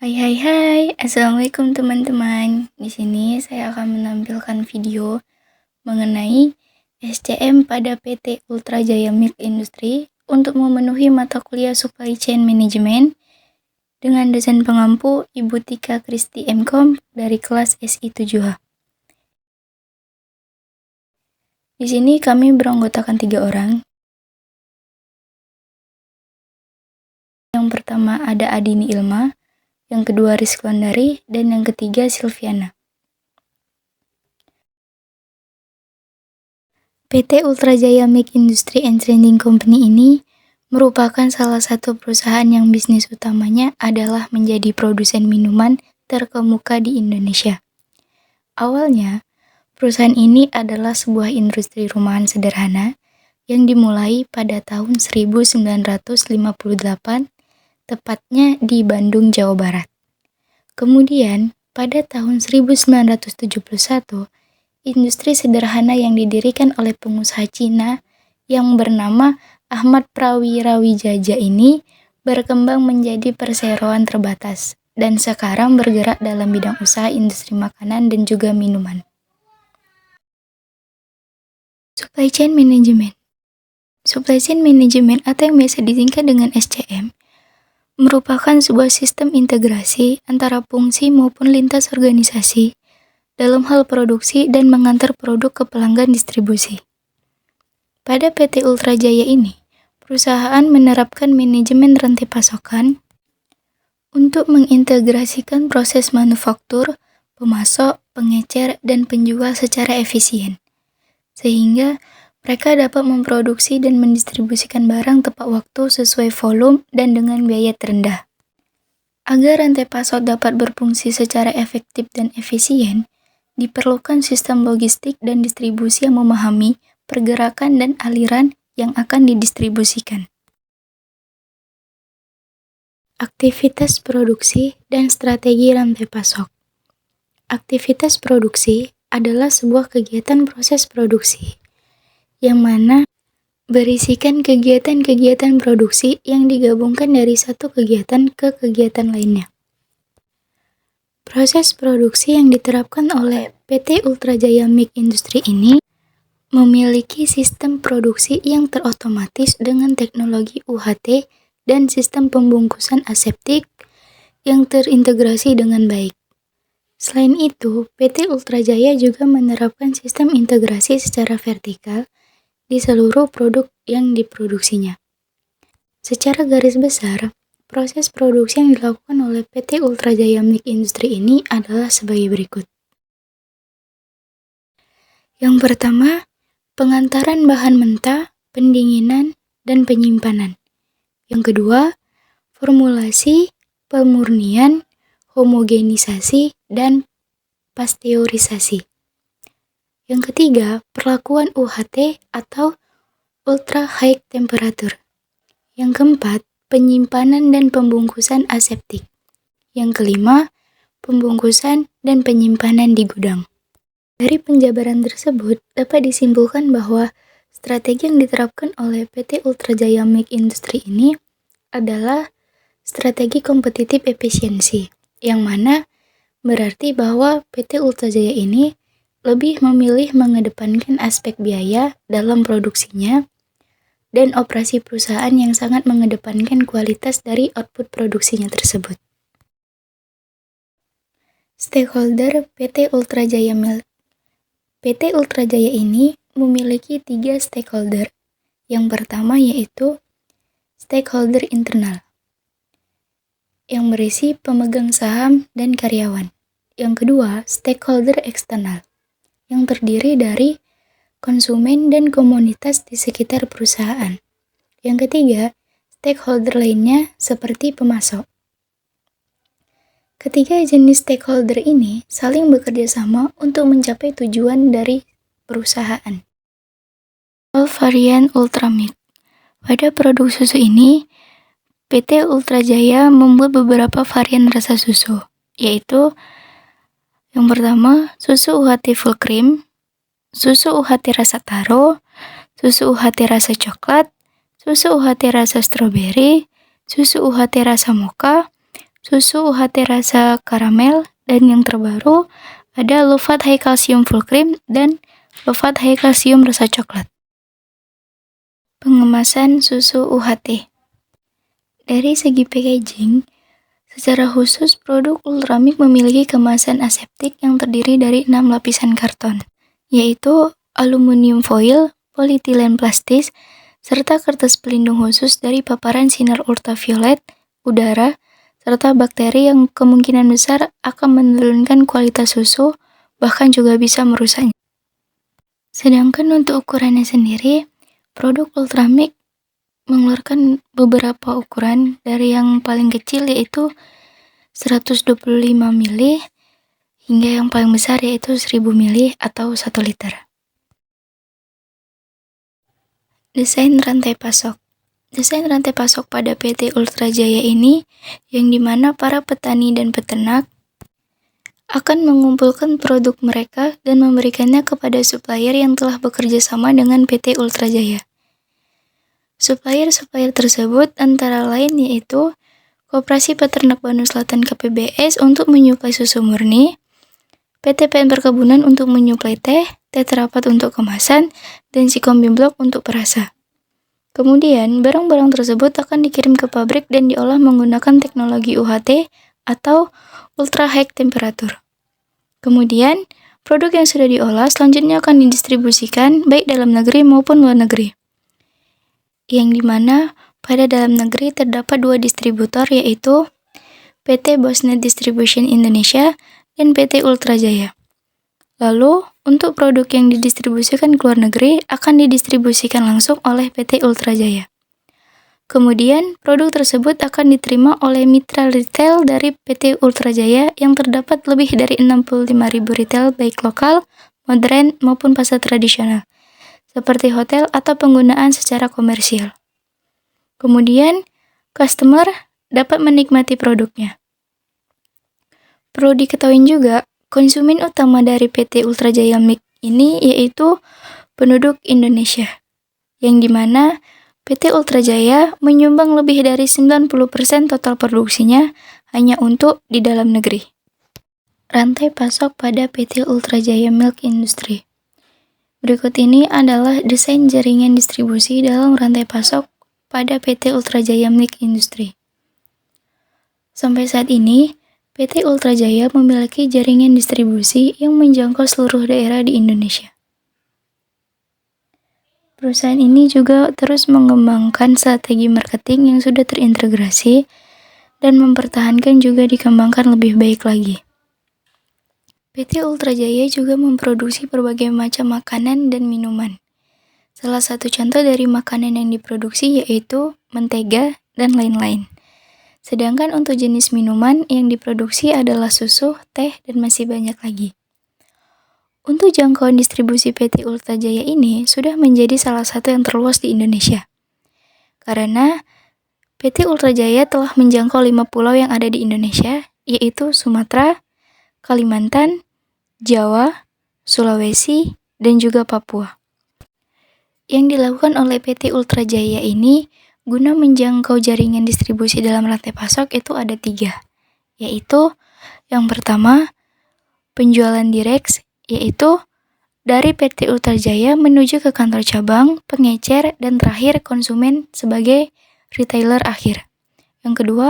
Hai hai hai, Assalamualaikum teman-teman. Di sini saya akan menampilkan video mengenai SCM pada PT Ultra Jaya Milk Industry untuk memenuhi mata kuliah Supply Chain Management dengan dosen pengampu Ibu Tika Kristi MKom dari kelas SI 7H. Di sini kami beranggotakan 3 orang. Yang pertama ada Adini Ilma, yang kedua Rizklandari, dan yang ketiga Silviana. PT Ultra Jaya Milk Industry and Trading Company ini merupakan salah satu perusahaan yang bisnis utamanya adalah menjadi produsen minuman terkemuka di Indonesia. Awalnya, perusahaan ini adalah sebuah industri rumahan sederhana yang dimulai pada tahun 1958, tepatnya di Bandung, Jawa Barat. Kemudian, pada tahun 1971, industri sederhana yang didirikan oleh pengusaha Cina yang bernama Ahmad Prawirawijaya ini berkembang menjadi perseroan terbatas dan sekarang bergerak dalam bidang usaha industri makanan dan juga minuman. Supply Chain Management. Supply Chain Management atau yang biasa disingkat dengan SCM merupakan sebuah sistem integrasi antara fungsi maupun lintas organisasi dalam hal produksi dan mengantar produk ke pelanggan distribusi. Pada PT Ultra Jaya ini, perusahaan menerapkan manajemen rantai pasokan untuk mengintegrasikan proses manufaktur, pemasok, pengecer, dan penjual secara efisien, sehingga mereka dapat memproduksi dan mendistribusikan barang tepat waktu sesuai volume dan dengan biaya terendah. Agar rantai pasok dapat berfungsi secara efektif dan efisien, diperlukan sistem logistik dan distribusi yang memahami pergerakan dan aliran yang akan didistribusikan. Aktivitas produksi dan strategi rantai pasok. Aktivitas produksi adalah sebuah kegiatan proses produksi, yang mana berisikan kegiatan-kegiatan produksi yang digabungkan dari satu kegiatan ke kegiatan lainnya. Proses produksi yang diterapkan oleh PT Ultra Jaya Milk Industry ini memiliki sistem produksi yang terotomatis dengan teknologi UHT dan sistem pembungkusan aseptik yang terintegrasi dengan baik. Selain itu, PT Ultra Jaya juga menerapkan sistem integrasi secara vertikal di seluruh produk yang diproduksinya. Secara garis besar, proses produksi yang dilakukan oleh PT Ultra Jaya Milk Industry ini adalah sebagai berikut. Yang pertama, pengantaran bahan mentah, pendinginan, dan penyimpanan. Yang kedua, formulasi, pemurnian, homogenisasi, dan pasteurisasi. Yang ketiga, perlakuan UHT atau Ultra High Temperature. Yang keempat, penyimpanan dan pembungkusan aseptik. Yang kelima, pembungkusan dan penyimpanan di gudang. Dari penjabaran tersebut, dapat disimpulkan bahwa strategi yang diterapkan oleh PT Ultra Jaya Milk Industry ini adalah strategi kompetitif efisiensi, yang mana berarti bahwa PT Ultra Jaya ini lebih memilih mengedepankan aspek biaya dalam produksinya dan operasi perusahaan yang sangat mengedepankan kualitas dari output produksinya tersebut. Stakeholder PT Ultra Jaya Milk. PT Ultra Jaya ini memiliki 3 stakeholder. Yang pertama yaitu stakeholder internal, yang berisi pemegang saham dan karyawan. Yang kedua, stakeholder eksternal, yang terdiri dari konsumen dan komunitas di sekitar perusahaan. Yang ketiga, stakeholder lainnya seperti pemasok. Ketiga jenis stakeholder ini saling bekerja sama untuk mencapai tujuan dari perusahaan. Varian Ultra Milk. Pada produk susu ini, PT Ultra Jaya membuat beberapa varian rasa susu, yaitu yang pertama, susu UHT full cream, susu UHT rasa taro, susu UHT rasa coklat, susu UHT rasa stroberi, susu UHT rasa mocha, susu UHT rasa karamel, dan yang terbaru ada Lovat High Calcium Full Cream dan Lovat High Calcium rasa coklat. Pengemasan susu UHT. Dari segi packaging, secara khusus produk Ultramilk memiliki kemasan aseptik yang terdiri dari 6 lapisan karton, yaitu aluminium foil, polietilen plastis, serta kertas pelindung khusus dari paparan sinar ultraviolet, udara, serta bakteri yang kemungkinan besar akan menurunkan kualitas susu, bahkan juga bisa merusaknya. Sedangkan untuk ukurannya sendiri, produk Ultramilk mengeluarkan beberapa ukuran dari yang paling kecil yaitu 125 ml hingga yang paling besar yaitu 1000 ml atau 1 liter. Desain rantai pasok. Desain rantai pasok pada PT Ultra Jaya ini yang dimana para petani dan peternak akan mengumpulkan produk mereka dan memberikannya kepada supplier yang telah bekerja sama dengan PT Ultra Jaya. Supplier tersebut antara lain yaitu Koperasi Peternak Bandung Selatan KPBS untuk menyuplai susu murni, PT PN Perkebunan untuk menyuplai teh, teh terapat untuk kemasan, dan Sikom Bimblok untuk perasa. Kemudian, barang-barang tersebut akan dikirim ke pabrik dan diolah menggunakan teknologi UHT atau Ultra High Temperature. Kemudian, produk yang sudah diolah selanjutnya akan didistribusikan baik dalam negeri maupun luar negeri. Yang dimana pada dalam negeri terdapat 2 distributor yaitu PT Bosnet Distribution Indonesia dan PT Ultra Jaya. Lalu, untuk produk yang didistribusikan ke luar negeri akan didistribusikan langsung oleh PT Ultra Jaya. Kemudian, produk tersebut akan diterima oleh mitra retail dari PT Ultra Jaya yang terdapat lebih dari 65.000 retail baik lokal, modern, maupun pasar tradisional, seperti hotel atau penggunaan secara komersial. Kemudian, customer dapat menikmati produknya. Perlu diketahui juga, konsumen utama dari PT Ultra Jaya Milk ini yaitu penduduk Indonesia, yang dimana PT Ultra Jaya menyumbang lebih dari 90% total produksinya hanya untuk di dalam negeri. Rantai pasok pada PT Ultra Jaya Milk Industry. Berikut ini adalah desain jaringan distribusi dalam rantai pasok pada PT Ultra Jaya Milk Industry. Sampai saat ini, PT Ultra Jaya memiliki jaringan distribusi yang menjangkau seluruh daerah di Indonesia. Perusahaan ini juga terus mengembangkan strategi marketing yang sudah terintegrasi dan mempertahankan juga dikembangkan lebih baik lagi. PT Ultra Jaya juga memproduksi berbagai macam makanan dan minuman. Salah satu contoh dari makanan yang diproduksi yaitu mentega dan lain-lain. Sedangkan untuk jenis minuman yang diproduksi adalah susu, teh, dan masih banyak lagi. Untuk jangkauan distribusi PT Ultra Jaya ini sudah menjadi salah satu yang terluas di Indonesia. Karena PT Ultra Jaya telah menjangkau 5 pulau yang ada di Indonesia, yaitu Sumatera, Kalimantan, Jawa, Sulawesi, dan juga Papua. Yang dilakukan oleh PT Ultra Jaya ini guna menjangkau jaringan distribusi dalam rantai pasok itu ada 3, yaitu yang pertama, penjualan direct, yaitu dari PT Ultra Jaya menuju ke kantor cabang, pengecer, dan terakhir konsumen sebagai retailer akhir. Yang kedua,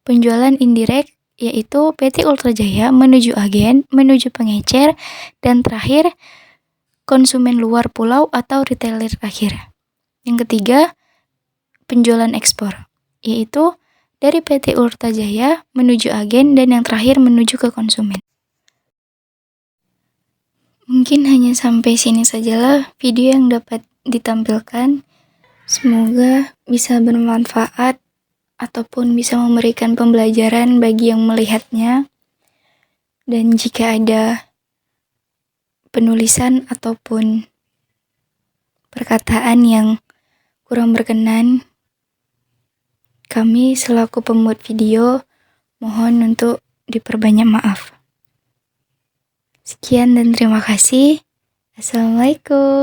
penjualan indirect, yaitu PT Ultra Jaya menuju agen, menuju pengecer, dan terakhir konsumen luar pulau atau retailer akhir. Yang ketiga, penjualan ekspor, yaitu dari PT Ultra Jaya menuju agen dan yang terakhir menuju ke konsumen. Mungkin hanya sampai sini sajalah video yang dapat ditampilkan. Semoga bisa bermanfaat ataupun bisa memberikan pembelajaran bagi yang melihatnya. Dan jika ada penulisan ataupun perkataan yang kurang berkenan, kami selaku pembuat video mohon untuk diperbanyak maaf. Sekian dan terima kasih. Assalamualaikum.